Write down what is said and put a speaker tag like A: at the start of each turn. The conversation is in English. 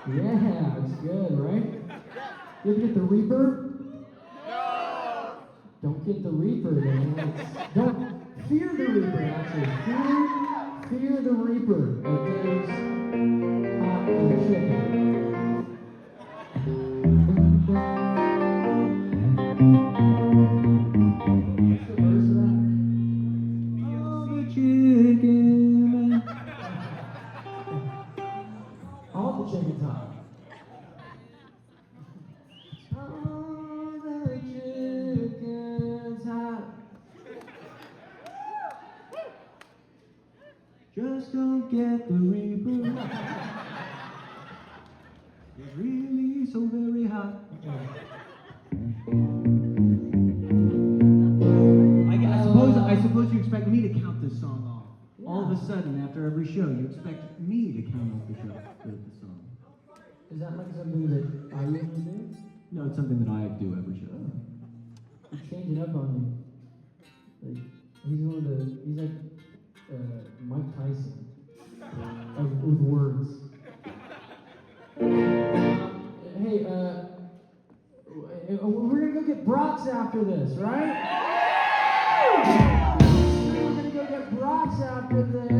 A: Yeah, it's good, right? You ever get the Reaper?
B: No!
A: Don't get the Reaper, then. Don't fear the Reaper, actually. Fear the Reaper. Okay, it's hot and chicken. What's the verse of that?
C: Oh, the chicken.
A: All the chicken's hot. All the chicken's hot.
C: Just don't get the Reaper. It's really so very hot. I suppose you expect me to count this song off. Yeah. All of a sudden, after every show, you expect me to count off the song.
A: Is that like something that I usually do?
C: No, it's something that I do every show.
A: He's changing up on me. Like, he's like Mike Tyson with words. Hey, we're gonna go get brats after this, right? We're gonna go get brats after this.